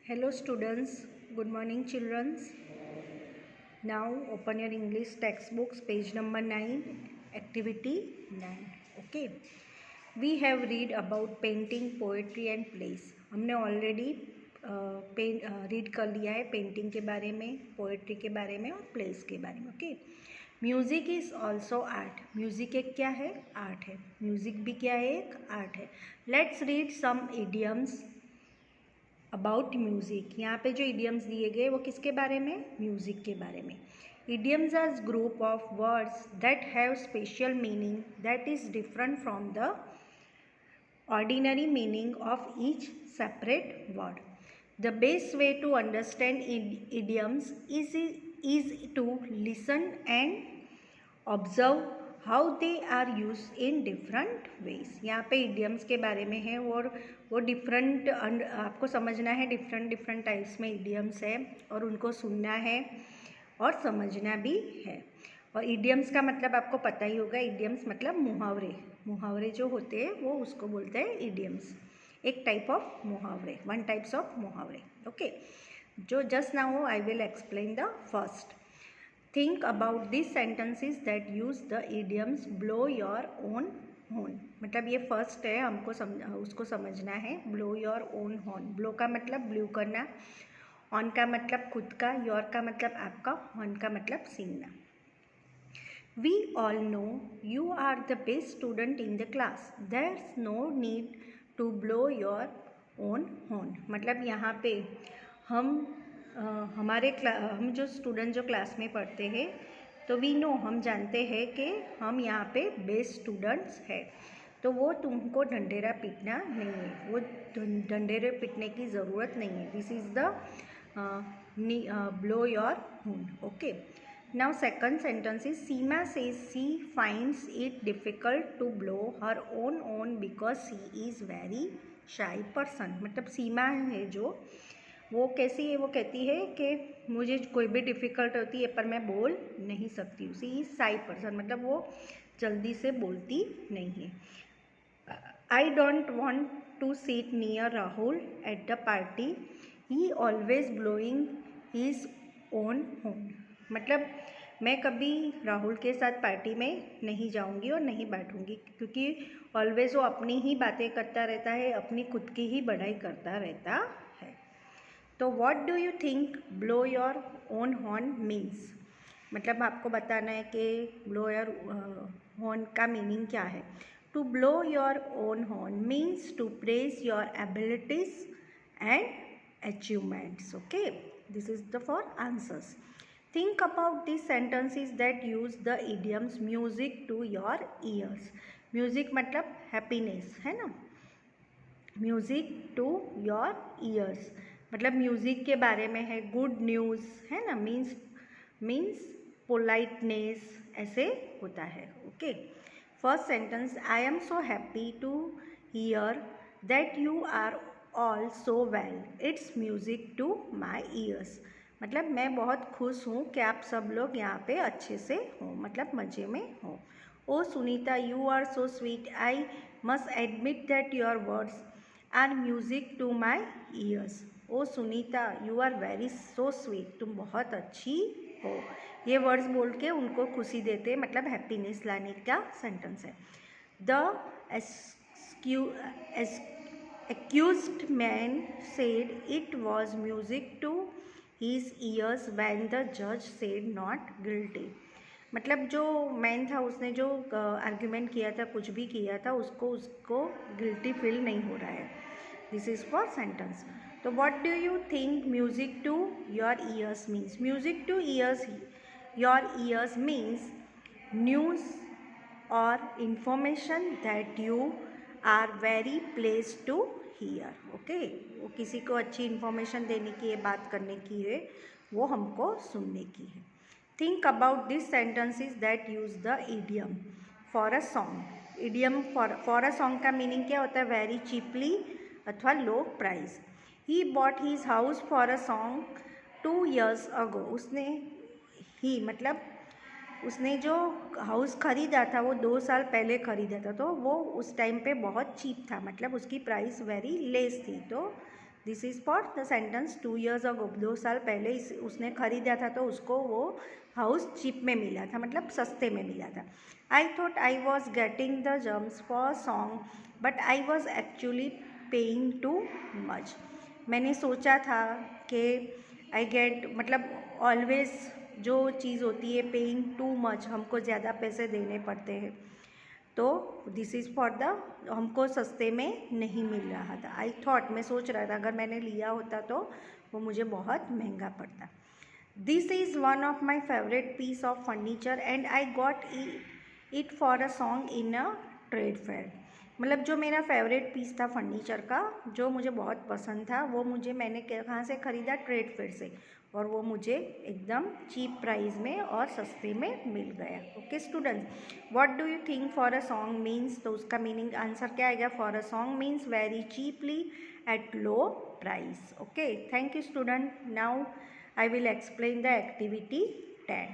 Hello students, good morning children. Now open your English textbooks, page number 9, activity 9. Okay. We have read about painting, poetry and plays. हमने already read कर लिया है painting के बारे में, poetry के बारे में और प्लेस के बारे में. Okay. Music is also art. Music एक क्या है? आर्ट है. म्यूज़िक भी क्या है? एक आर्ट है. Let's read some idioms about music. यहाँ पे जो इडियम्स दिए गए वो किसके बारे में? म्यूज़िक के बारे में. Idioms are group of words that have special meaning that is different from the ordinary meaning of each separate word. The best way to understand idioms is to listen and observe how they are used in different ways. यहाँ पे idioms के बारे में है और वो different आपको समझना है. डिफरेंट टाइप्स में idioms है और उनको सुनना है और समझना भी है. और इडियम्स का मतलब आपको पता ही होगा. इडियम्स मतलब मुहावरे जो होते हैं वो उसको बोलते हैं इडियम्स. एक टाइप ऑफ मुहावरे, वन टाइप्स ऑफ मुहावरे. ओके. जो just now I will explain the first. Think about this sentences that use the idioms. Blow your own horn. मतलब ये फर्स्ट है, हमको उसको समझना है. Blow your own horn. Blow का मतलब ब्लू करना, ऑन का मतलब खुद का, योर का मतलब आपका, हॉर्न का मतलब सींगना. We all know you are the best student in the class. There's no need to blow your own horn. मतलब यहाँ पे हम जो स्टूडेंट जो क्लास में पढ़ते हैं तो वी नो, हम जानते हैं कि हम यहाँ पे बेस्ट स्टूडेंट्स हैं. तो वो तुमको ढंढेरा पीटना नहीं है, वो ढंढेरे पीटने की ज़रूरत नहीं है. This is the blow your horn. Okay. Now second sentence is Seema says she finds it difficult to blow her own horn because she is very shy person. मतलब सीमा है जो, वो कैसी है? वो कहती है कि मुझे कोई भी डिफ़िकल्ट होती है पर मैं बोल नहीं सकती हूँ. शी इज़ शाई पर्सन मतलब वो जल्दी से बोलती नहीं है. I don't want to seat near Rahul at the party. He always blowing his own horn. मतलब मैं कभी राहुल के साथ पार्टी में नहीं जाऊंगी और नहीं बैठूंगी क्योंकि ऑलवेज वो अपनी ही बातें करता रहता है, अपनी खुद की ही बढ़ाई करता रहता है. तो what do you think blow your own horn means? मतलब आपको बताना है कि ब्लो योर हॉर्न का मीनिंग क्या है. To blow your own horn means to praise your abilities and achievements. Okay. This is the four answers. Think about these sentences that use the idioms music to your ears. Music मतलब happiness है ना. Music to your ears मतलब music के बारे में है. Good news है ना, मीन्स पोलाइटनेस ऐसे होता है. Okay. First sentence, I am so happy to hear that you are all so well. It's music to my ears. मतलब मैं बहुत खुश हूँ कि आप सब लोग यहाँ पे अच्छे से हो, मतलब मज़े में हो. Oh Sunita, you are so sweet. I must admit that your words are music to my ears. Oh Sunita, you are very so sweet. तुम बहुत अच्छी हो. ये वर्ड्स बोल के उनको खुशी देते, मतलब हैप्पीनेस लाने का सेंटेंस है. The accused man said it was music to his ears when the judge said not guilty. मतलब जो मैन था उसने जो आर्ग्यूमेंट किया था, कुछ भी किया था, उसको गिल्टी फील नहीं हो रहा है. This is for sentence. तो what do you think music to your ears means? Music to your ears means news और information that you are very pleased to hear. Okay. वो किसी को अच्छी इन्फॉर्मेशन देने की है, बात करने की है, वो हमको सुनने की है. Think about this sentences that use the idiom for a song. Idiom for a song का मीनिंग क्या होता है? वेरी चीपली अथवा low price. He bought his house for a song 2 years ago. उसने जो हाउस ख़रीदा था वो 2 साल पहले ख़रीदा था, तो वो उस टाइम पे बहुत चीप था, मतलब उसकी प्राइस वेरी लेस थी. तो this is for the sentence 2 years ago, 2 साल पहले उसने खरीदा था तो उसको वो हाउस चीप में मिला था, मतलब सस्ते में मिला था. I thought I was getting the germs for song but I was actually paying too much. मैंने सोचा था कि आई गेट मतलब ऑलवेज जो चीज़ होती है पेइंग टू मच, हमको ज़्यादा पैसे देने पड़ते हैं. तो दिस इज़ फॉर द हमको सस्ते में नहीं मिल रहा था. आई थॉट मैं सोच रहा था अगर मैंने लिया होता तो वो मुझे बहुत महंगा पड़ता. This is one of my favourite piece of furniture and I got it for a song in a trade fair. मतलब जो मेरा फेवरेट पीस था फर्नीचर का, जो मुझे बहुत पसंद था, वो मैंने कहाँ से ख़रीदा, ट्रेड फेयर से, और वो मुझे एकदम चीप प्राइस में और सस्ते में मिल गया. Okay students, what do you think for a song means, तो उसका मीनिंग आंसर क्या आएगा, for a song means very cheaply at low price. Okay, thank you student. Now I will explain the activity 10.